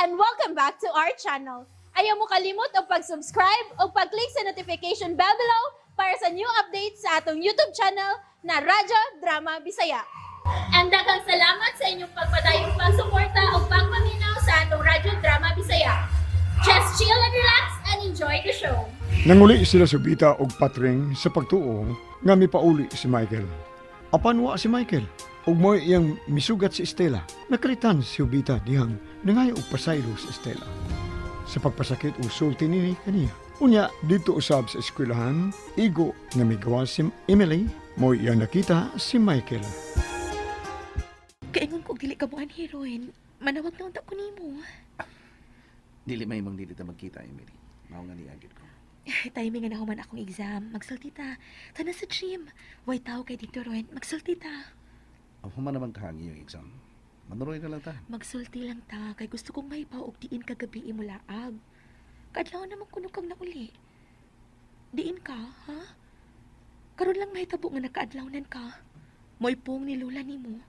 and welcome back to our channel. Ayaw mo kalimot o pag-subscribe o pag-click sa notification bell below para sa new updates sa atong YouTube channel na Radyo Drama Bisaya. And daghang salamat sa inyong pagpadayong pagsuporta o pagpaminaw sa atong Radyo Drama Bisaya. Just chill and relax and enjoy the show. Nanguli sila sa Bita og Patring sa pagtuo nga mipauli si Michael. Apan wa si Michael ug mo iyang misugat si Estela. Nakalitan si Bita dihang nangayo og pasaylo si Estela. Sa pagpasakit o sulti nini kaniya. Unya dito usab sa eskwelahan, igo nga migawa si Emily, mo iyang nakita si Michael. Kaingon ko dili ka buwan heroin. Manawag na unta ko nimo. Dili may mang dili ta magkita, Emily. Mao nga niagid ko. Timing nga nahuman akong exam. Magsulti ta. Tana sa gym. Way tao kay dito ron. Magsulti ta. Human naman kahangi yung exam. Manuroy na lang ta. Magsulti lang ta. Kay gusto kong mahipaw og diin kagabi imo laag. Kadlaw naman kuno kang nauli. Diin ka, ha? Karon lang mahitabo nga nakaadlawnan ka. Moy pong ni Lola nimo.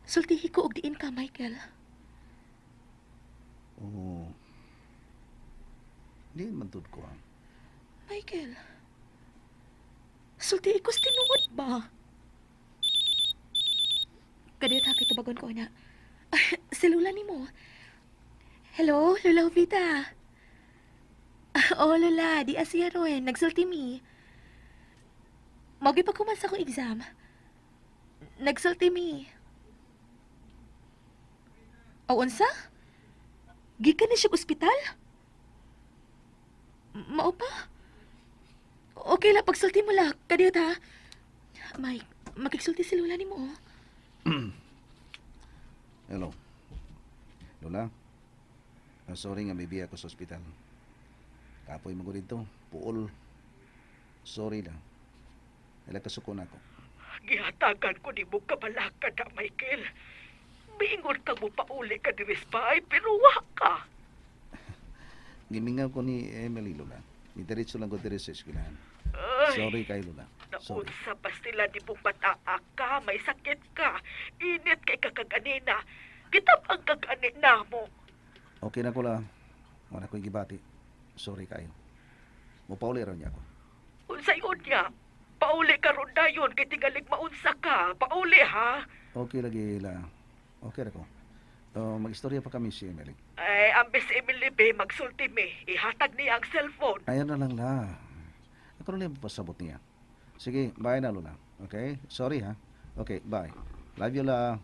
Sultihi ko og diin ka, Michael. Oo. Di man tud ko. Michael. Sultihi ko tinuod ba? Kadiyot ha, kay tabagon ko na. Si Lola nimo. Hello, Lola Vita. Oh, Lola, di asya ron. Nagsulti mi. Magi pa kuman sa akong exam. Nagsulti mi. O, unsa? Gikan na siya ospital? Mao pa? Okay la, pagsulti mo la. Kadiyot ha. Mike, magkiksulti si Lola nimo. Hello. Lola. Sorry nga may biya ko sa ospital. Kapoy mo ko dito. Puol. Sorry lang. Nalagkasukon ako. Gihatagan ko ni mo kabalaka na, Michael. Miingon ka mo pauli ka ni Rispay, pero wa ka. Gimingaw ko ni Emily, Lola. Diretso lang ko diri sa eskwelahan. Ay, Sorry kay Lola. Sorry. naunsa pa sila ni mong mataa ka, may sakit ka. Init kay kakaganina. Kitap ang kaganina mo. Okay na ko lang. Wala ko gibati. Sorry kayo. Mupauli ron niya ako. Unsay unya? Pauli ka ron dayon, kay tingalig maunsa ka. Pauli, ha? Okay lagi la. Okay ra ko. Mag-istorya pa kami si Emily. Ay, ambis Emily Bay, magsulti mi. Ihatag niya ang cellphone. Ayan na lang la. Ako na lang pasabot niya. Sige, bye na Lola. Okay? Sorry ha. Okay, bye. Love you la.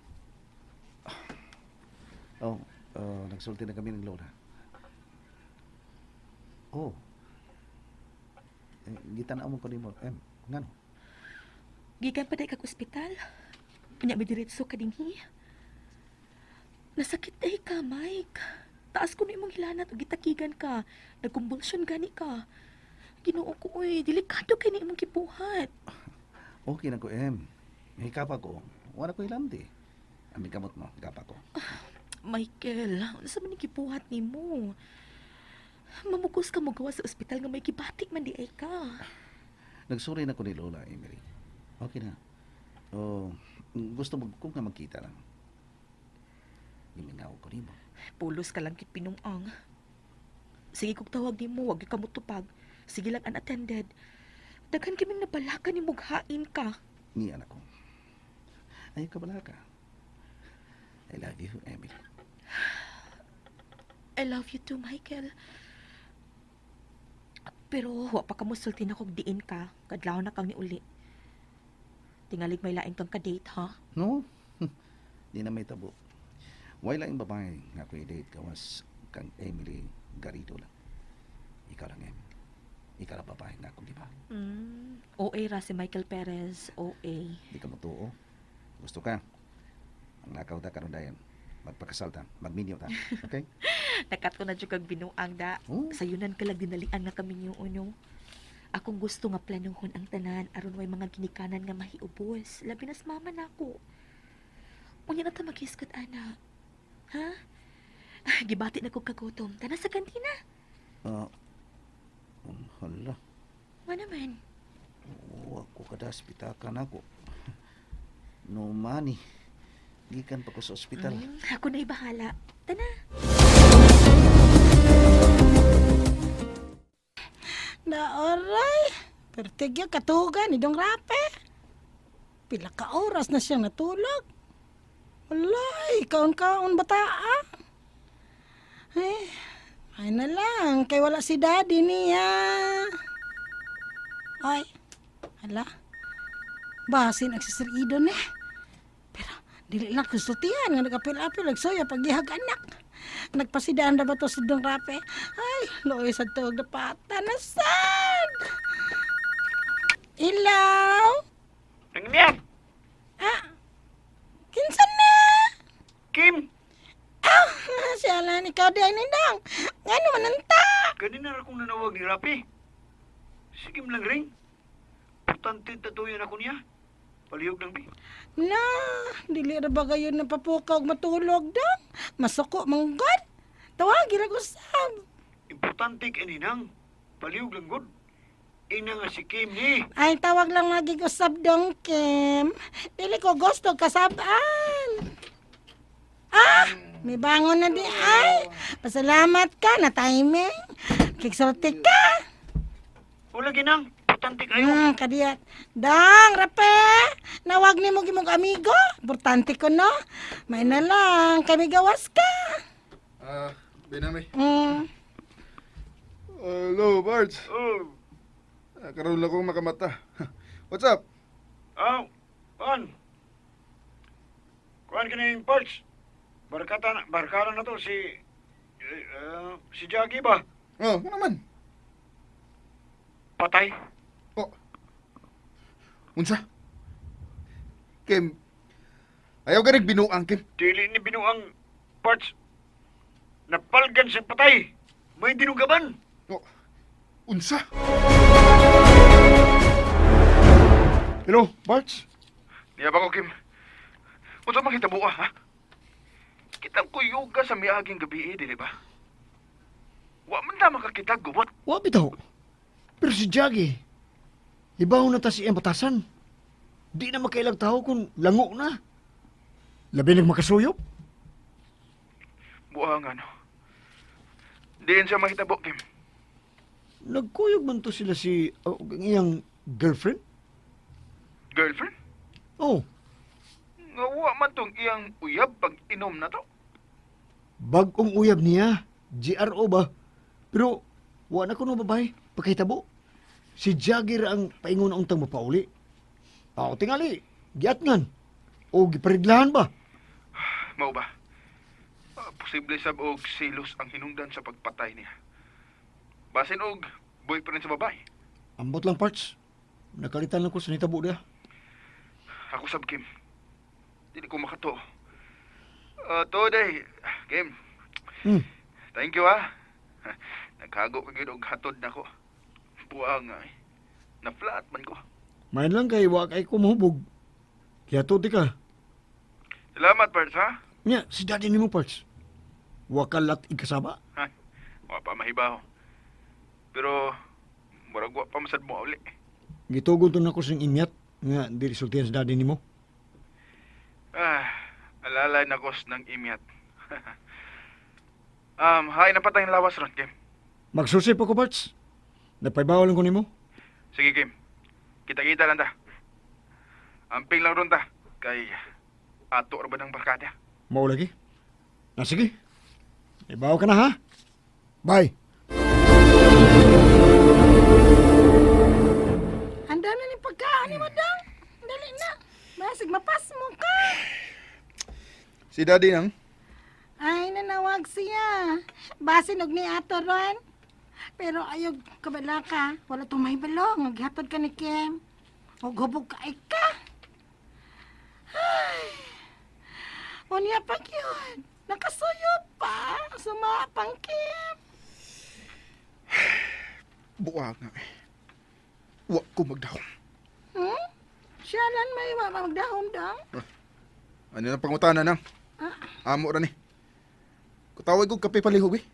Nagsulti na kami ng Lola. Oh. Gitanaaw mo ko ni mo. Ngano? Gikan pa day kag ospital. Unya mi diretso ka dinhi. Nasakit day ka, Mike. Taas ko na imong hilanat o gitakigan ka. Nagkumbulsyon gani ka. Ginoo ko, oy. Delikado kay ni imong kibuhat. Okay na ko, May kapa ko. Wala ko ilamdi. Aming kamot mo. Kapa ko. Michael, ano sa man ni kibuhat ni mo? Mamugos ka mo gawa sa ospital nga may kibatik man di ay ka. Nagsuri na ko ni Lola, Emily. Okay na. Gusto mo kung nga magkita lang. Gimingaw ko ni mo. Pulos ka lang kit pinungang. Sige kog tawag ni mo, wag ka mo tupag. Sige lang unattended. Daghan kaming nabalakan ni mughain ka. Ni anak ko. Ayaw ka bala ka. I love you, Emily. I love you too, Michael. Pero wa pa ka mo sulti na kog diin ka. Kadlaw na kang niuli. Tingalig may laing kang kadate, ha? No? Di na may tabo. Wala yung babae nga ko i-date kawas kang Emily Garrido lang. Ikaw lang, Em. Ikaw lang babae nga ako, di ba? OA ra si Michael Perez. OA. Di ka matuo. Gusto ka? Ang lakaw ta karon dayon. Magpakasalta, magminyo ta. Okay? Nakat ko na dyan kag binuang da. Oh. Sayunan ka lang dinalian nga kami niyo unyo. Akong gusto nga planuhon ang tanan aron way mga ginikanan nga mahiubos. Labi nas mama nako. Unya na ta maghisgot ana. Ha? Gibati na ko kagutom. Tana sa kantina. Hala. Wa naman. Ako kada spitakan ako. No money. gikan pa ko sa ospital. Ako na'y bahala. Tana. Naoray, pertigya katugan idong rape. Pila ka oras na siyang natulog. Walay, kaon-kaon bataa. Ay na lang, kay wala si daddy niya. Ay, hala. Basin ang sisirido ni. Pero, dili lang kusutihan nga nagapil-apil, nagsoya paghihag anak. Nagpasidaan na ba to sa dong rape? Ay, looy sa tuwag na pata na sad. Ilaw? Nangyayam! Kinsa na? Kim! Ah, siyalan ikaw di ay nindang. Nga naman nanta. Ganina na akong nanawag ni Rapi. Sige lang ring. Importante tatuyan ako niya. Palihog lang, bi. Na, dili ra ba gayon na papukaw matulog dang? Masuko manggod. Tawagin ako sab. Importante ka ninang. Palihog lang, god. Ina nga si Kim ni. Ay, tawag lang lagi ko sab dong, Kim. Dili ko gusto kasaban. May bangon na di ay. Pasalamat ka na timing. Kiksorte ka. Wala ginang. Importante kayo. Kadiyat. Dang, rape. Nawag ni mo gimog amigo. Importante ko, no? May na lang. Kami gawas ka. Binami. Hello, Bards. Oh. Karoon lang kong makamata. What's up? Kuan ka na yung parts. Barkada na to si Jackie ba? Oh, ano naman? Patay. Oh. Unsa? Kim, ayaw ka binuang, Kim. Dili ni binuang parts. Napalgan sa patay. May dinugaban. Oh. Unsa? Hello, Bards. Niya ba ko, Kim? Unsa makita buwa, ha? Kita ko yoga sa miaging gabi, dili ba? Wa man ta makakita gubot. Wa bitaw. Pero si Jaggy, ibaw na ta si batasan. Di na makailang tao kung lango na. Labi nagmakasuyop. Buwa nga, no? Diin siya makitabo, Kim. Nagkuyog man to sila si ang iyang girlfriend. Girlfriend? Oh, Nga wa man tong iyang uyab pag inom na to. bagong uyab niya. GRO ba? Pero, wa na kuno babay. Pagkahitabo. Si Jaggy ra ang paingon ang tang mapauli. Tingali. Giatngan. O giparidlahan ba? Mao ba? Posible sab og silos ang hinungdan sa pagpatay niya. Basin og boyfriend sa babae. Ambot lang parts. Nakalitan lang ko sa nitabo niya. Ako sab, Kim. Dili ko makato. Today, Kim. Thank you, ha. Nagkago ko gyud og hatod nako. Buang ay. Na-flat man ko. Main lang kay wa kay ko mahubog. Kaya to di ka. Salamat, Parts, ha? Nya, si daddy ni mo parts. Wa ka lat ikasaba. Wa pa mahibaw. Pero, murag wa pa masad mo uli. Gitugon to na ko sing imyat nga diri sultihan sa daddy ni mo. Alalay na kos ng imyat. Hay na patay lawas ron, Kim. Magsusi pa ko parts. Napaybawalan ko nimo. Sige, Kim. Kita-kita lang ta. Amping lang ron ta. Kay ato ra ba ng barkada? Mao lagi. Sige. Ibaw ka na ha. Bye. Handa na ni pagkaan ni mo dang. Dali na. Masig mapas mo ka. Si Daddy nang? Ay, nanawag siya. Basin og ni ato ron. Pero ayog kabala ka. Wala tong mahibalo. Naghatod ka ni Kim. O gubog ka ay ka. Ay. Unya pa yun. Nakasuyo pa. Sumapang Kim. Buwa nga eh. Wa ko magdahom. Siyalan may magdahom dang. Ano na pangutana nang? Amo ra ni. Kutawag ko kape palihog eh.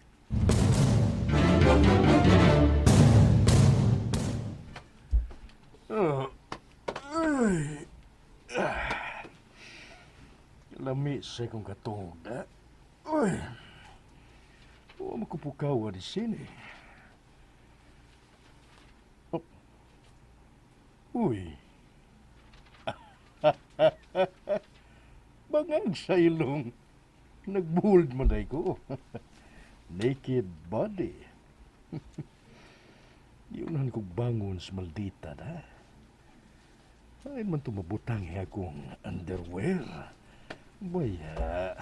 Lami sa akong katong na. Uy. Huwag makupukawa di sini. Oh. Uy. Bangang sa ilong. Nag-bold man ay ko. Naked body. Yunan kong bangon sa maldita na. Ay man tumabutang akong underwear. Baya.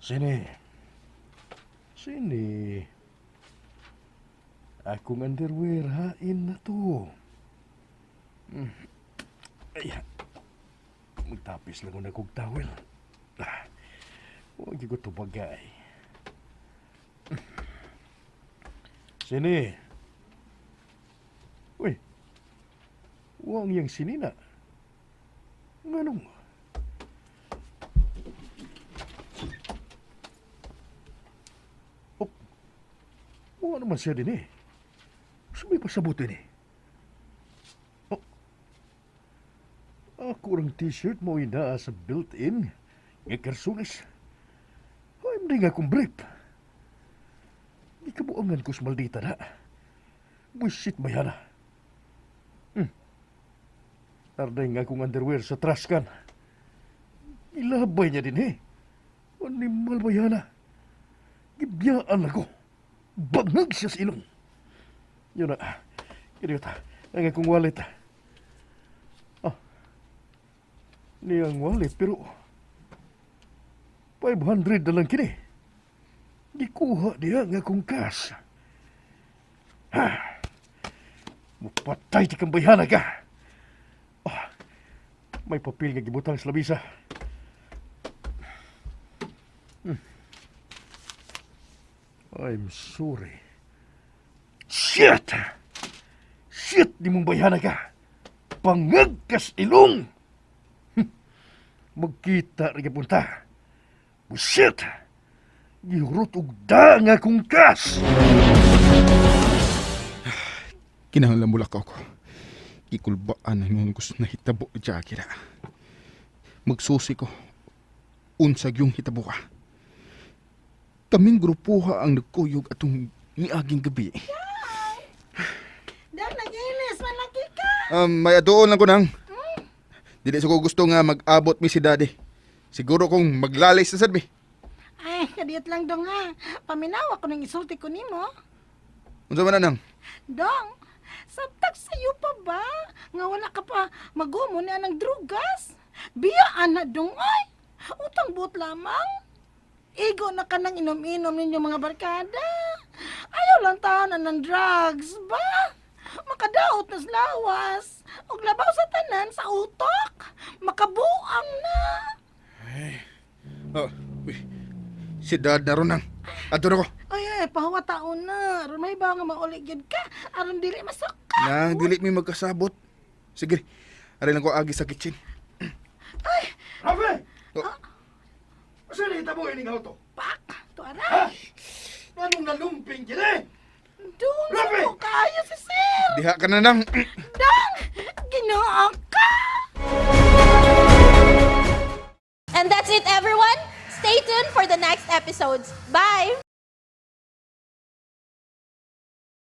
Sini. Sini. Akong underwear hain na to. Ay. Magtapis lang ko na kong towel. Huwag ko ito bagay. Sini. Uy. Huwag yang sinina. Nganong? Oh. Huwag naman siya din eh. Sabi pa sabutin eh. Oh. Ako ang t-shirt mo ina sa built-in. Nga karsulis. Ay, hindi nga akong brief. Di ka buangan ko sa maldita na. Buisit ba yan? Tarday nga akong underwear sa trash can. Ilabay niya din eh. Animal ba yan? Gibiyaan ako. Bangag siya sa ilong. Yun na. Idiota. Ang akong wallet. Niyang wallet pero 500 na lang kini. Gikuha niya nga akong cash. Mupatay ti kang bayana ka. May papel nga gibutang sa labisa. I'm sorry. Shit! Shit! Di mong bayana ka. Pangagkas ilong! Magkita rin punta. Bullshit! Gihurot og da nga kong kas! Kinahanglan mo lakaw ko. Ikulbaan ang nung gusto na hitabo dya kira. Magsusi ko. Unsag yung hitabo ka. Kaming grupuha ang nagkuyog atong niaging gabi. Dang, nag-inis, malaki ka. May adoon lang ko nang. Dili sa ko gusto nga mag-abot mi si daddy. Siguro kong maglalay sa sadbi. Ay, kadiyot lang dong ha. Paminawa ko nang isulti ko nimo. Unsa man na nang? Dong, sabtak sa'yo pa ba? Nga wala ka pa magumo na ng drugas? Biyaan na dong ay. Utang buot lamang. Igo na ka nang inom-inom ninyo mga barkada. Ayaw lang tahanan ng drugs ba? Makadaot na sa lawas. Og labaw sa tanan sa utok. Makabuang na. Uy, si dad na ron nang. Ato na ko. Ay, pahawa taon na. Aron may ba nga maulig yun ka? Aron dili masaka. Nang dili mi magkasabot. Sige, aray lang ko agi sa kitchen. Rafe! Oh. Asa na hitabo ining auto? Pak! Tuara! Anong nalumping kini? Dung! Rafi! Ko kayo si Sir! Diha ka na nang. Dang! Ginoo ka! And that's it, everyone. Stay tuned for the next episodes. Bye!